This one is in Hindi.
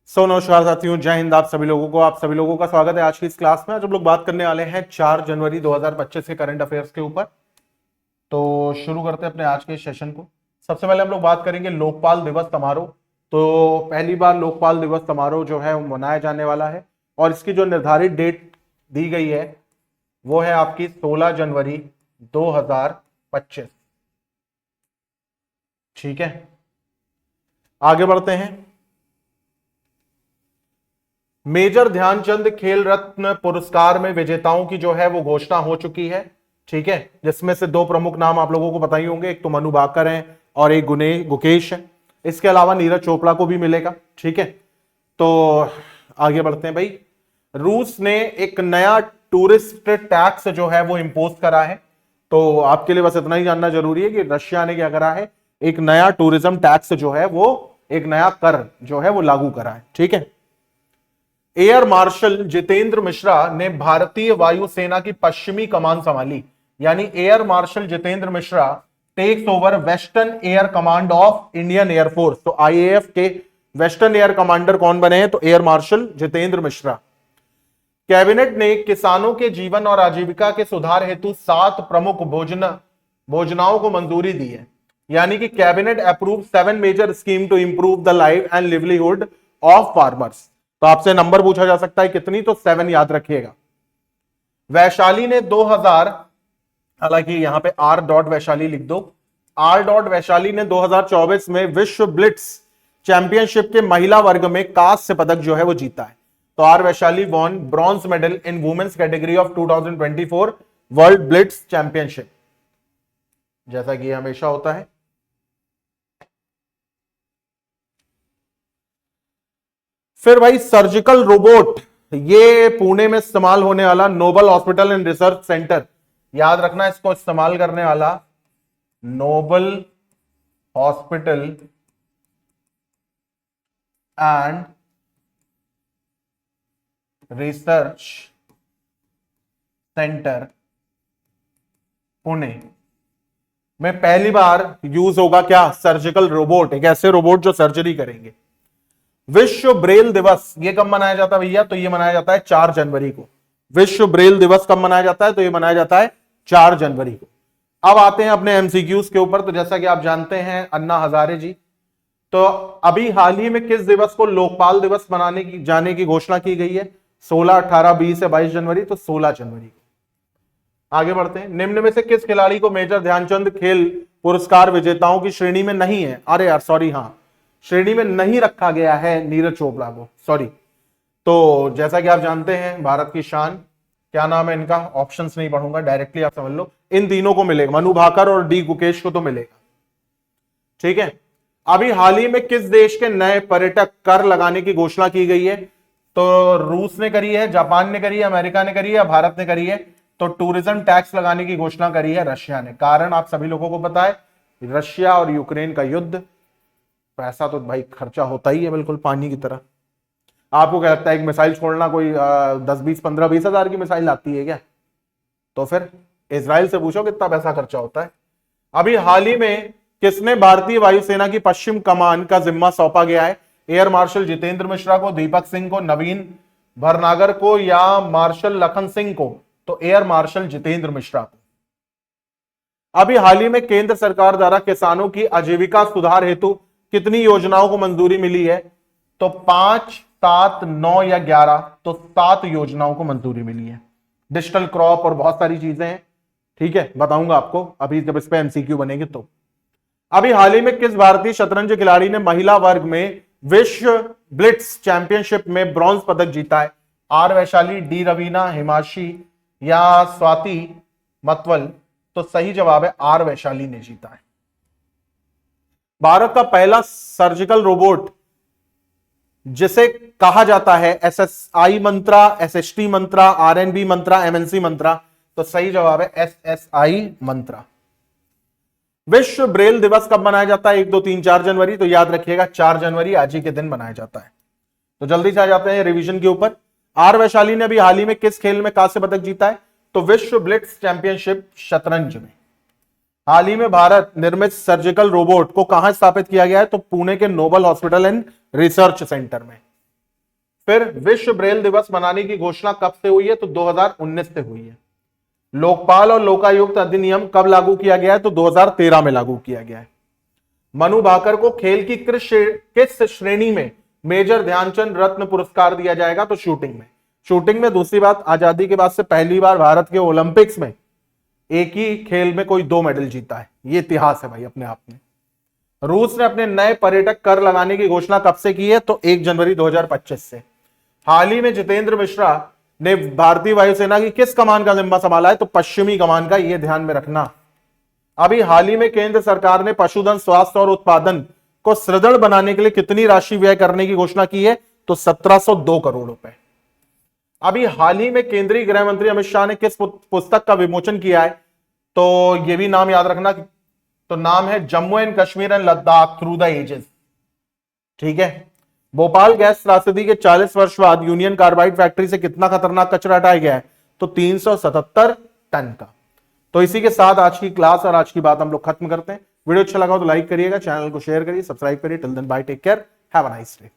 नमस्कार साथियों, जय हिंद। आप सभी लोगों का स्वागत है आज की इस क्लास में। आज हम लोग बात करने वाले हैं 4 जनवरी 2025 के करंट अफेयर्स के ऊपर। तो शुरू करते हैं अपने आज के सेशन को। सबसे पहले हम लोग बात करेंगे लोकपाल दिवस समारोह। तो पहली बार लोकपाल दिवस समारोह जो है वो मनाया जाने वाला है और इसकी जो निर्धारित डेट दी गई है वो है आपकी 16 जनवरी 2025। ठीक है, आगे बढ़ते हैं। मेजर ध्यानचंद खेल रत्न पुरस्कार में विजेताओं की जो है वो घोषणा हो चुकी है। ठीक है, जिसमें से 2 प्रमुख नाम आप लोगों को पता ही होंगे, एक तो मनु भाकर हैं और एक गुकेश है। इसके अलावा नीरज चोपड़ा को भी मिलेगा। ठीक है, तो आगे बढ़ते हैं भाई। रूस ने एक नया टूरिस्ट टैक्स जो है वो इंपोज करा है। तो आपके लिए बस इतना ही जानना जरूरी है कि रशिया ने क्या करा है, एक नया टूरिज्म टैक्स जो है वो एक नया कर जो है वो लागू करा है। ठीक है, एयर मार्शल जितेंद्र मिश्रा ने भारतीय वायुसेना की पश्चिमी कमान संभाली। यानी air marshal Jitendra Mishra takes over western air command of Indian air force. तो आईएएफ के वेस्टर्न एयर कमांडर कौन बने हैं? तो air marshal Jitendra Mishra. Cabinet ने किसानों के जीवन और आजीविका के सुधार हेतु 7 प्रमुख भोजनाओं को मंजूरी दी है। यानी कि cabinet approve 7 major scheme to improve the life and livelihood of farmers. तो आपसे नंबर पूछा जा सकता है कितनी, तो 7 याद रखिएगा। वैशाली ने 2000, हालांकि यहां पे R.वैशाली लिख दो। R.वैशाली ने 2024 में विश्व ब्लिट्स चैंपियनशिप के महिला वर्ग में कांस्य पदक जो है वो जीता है। तो R Vaishali won bronze medal in women's category of 2024 world blitz championship, जैसा कि हमेशा होता है। फिर भाई सर्जिकल रोबोट, ये पुणे में इस्तेमाल होने वाला Noble hospital and research centre, याद रखना इसको इस्तेमाल करने वाला Noble hospital and research centre Pune में पहली बार यूज होगा क्या? सर्जिकल रोबोट, एक ऐसे रोबोट जो सर्जरी करेंगे। विश्व ब्रेल दिवस ये कब मनाया जाता है भैया? तो ये मनाया जाता है 4 जनवरी को। विश्व ब्रेल दिवस कब मनाया जाता है? तो ये मनाया जाता है 4 जनवरी को। अब आते हैं अपने एमसीक्यूज के ऊपर। तो जैसा कि आप जानते हैं अन्ना हजारे जी, तो अभी हाल ही में किस दिवस को लोकपाल दिवस मनाने की जाने की घोषणा की गई है? 16, 18, 20 या 22 जनवरी? तो 16 जनवरी को। आगे बढ़ते हैं। निम्न में से किस खिलाड़ी को मेजर ध्यानचंद खेल पुरस्कार विजेताओं की श्रेणी में नहीं है? अरे यार सॉरी, हाँ, श्रेणी में नहीं रखा गया है नीरज चोपड़ा को, सॉरी। तो जैसा कि आप जानते हैं भारत की शान, क्या नाम है इनका? ऑप्शंस नहीं पढ़ूंगा, डायरेक्टली आप समझ लो। इन तीनों को मिलेगा, मनु भाकर और डी गुकेश को तो मिलेगा। ठीक है, अभी हाल ही में किस देश के नए पर्यटक कर लगाने की घोषणा की गई है? तो रूस ने करी है, जापान ने करी है, अमेरिका ने करी है, भारत ने करी है। तो टूरिज्म टैक्स लगाने की घोषणा करी है रशिया ने। कारण आप सभी लोगों को पता है, रशिया और यूक्रेन का युद्ध, पैसा तो भाई खर्चा होता ही है बिल्कुल पानी की तरह। आपको क्या लगता है एक मिसाइल छोड़ना कोई 10, 20, 15, 20 हजार की मिसाइल आती है क्या? तो फिर इजराइल से पूछो कितना पैसा खर्चा होता है। अभी हाल ही में किसने भारतीय वायुसेना की पश्चिम कमान का जिम्मा सौंपा गया है? एयर मार्शल जितेंद्र मिश्रा को, दीपक सिंह को, नवीन भरनागर को या मार्शल लखन सिंह को? तो एयर मार्शल जितेंद्र मिश्रा को। अभी हाल ही में केंद्र सरकार द्वारा किसानों की आजीविका सुधार हेतु कितनी योजनाओं को मंजूरी मिली है? तो 5, 7, 9 या 11? तो 7 योजनाओं को मंजूरी मिली है। डिजिटल क्रॉप और बहुत सारी चीजें हैं। ठीक है, बताऊंगा आपको अभी जब इस पे एमसीक्यू बनेंगे तो। अभी हाल ही में किस भारतीय शतरंज खिलाड़ी ने महिला वर्ग में विश्व ब्लिट्स चैंपियनशिप में ब्रॉन्ज पदक जीता है? आर वैशाली, डी रवीना, हिमाशी या स्वाति मतवल? तो सही जवाब है आर वैशाली ने जीता है। भारत का पहला सर्जिकल रोबोट जिसे कहा जाता है एसएसआई मंत्रा, एसएसटी मंत्रा, आरएनबी मंत्रा, एमएनसी मंत्रा? तो सही जवाब है एसएसआई मंत्रा। विश्व ब्रेल दिवस कब मनाया जाता है? 1, 2, 3, 4 जनवरी? तो याद रखिएगा 4 जनवरी आज ही के दिन मनाया जाता है। तो जल्दी से आ जाते हैं रिवीजन के ऊपर। आर वैशाली ने अभी हाल ही में किस खेल में कांस्य पदक जीता है? तो विश्व ब्लिट्स चैंपियनशिप शतरंज में। हाल ही में भारत निर्मित सर्जिकल रोबोट को कहां स्थापित किया गया है? तो पुणे के Noble hospital and research centre में। फिर विश्व ब्रेल दिवस मनाने की घोषणा कब से हुई है? तो 2019 से हुई है। लोकपाल और लोकायुक्त अधिनियम कब लागू किया गया है? तो 2013 में लागू किया गया है। मनु भाकर को खेल की किस श्रेणी में मेजर ध्यानचंद रत्न पुरस्कार दिया जाएगा? तो शूटिंग में। शूटिंग में दूसरी बात, आजादी के बाद से पहली बार भारत के ओलंपिक्स में एक ही खेल में कोई 2 मेडल जीता है। ये इतिहास है भाई अपने आप में। रूस ने अपने नए पर्यटक कर लगाने की घोषणा कब से की है? तो 1 जनवरी 2025 से। हाल ही में जितेंद्र मिश्रा ने भारतीय वायुसेना की किस कमान का जिम्मा संभाला है? तो पश्चिमी कमान का, यह ध्यान में रखना। अभी हाल ही में केंद्र सरकार ने पशुधन स्वास्थ्य और उत्पादन को सुदृढ़ बनाने के लिए कितनी राशि व्यय करने की घोषणा की है? तो 1702 करोड़ रुपए। अभी हाल ही में केंद्रीय गृह मंत्री अमित शाह ने किस पुस्तक का विमोचन किया है? तो यह भी नाम याद रखना, तो नाम है Jammu and Kashmir and Ladakh through the ages. ठीक है। भोपाल गैस त्रासदी के 40 वर्ष बाद यूनियन कार्बाइड फैक्ट्री से कितना खतरनाक कचरा हटाया गया है? तो 377 टन का। तो इसी के साथ आज की क्लास और आज की बात हम लोग खत्म करते हैं। वीडियो अच्छा लगा तो लाइक करिएगा, चैनल को शेयर करिए, सब्सक्राइब करिए। Till then bye, take care, have a nice day.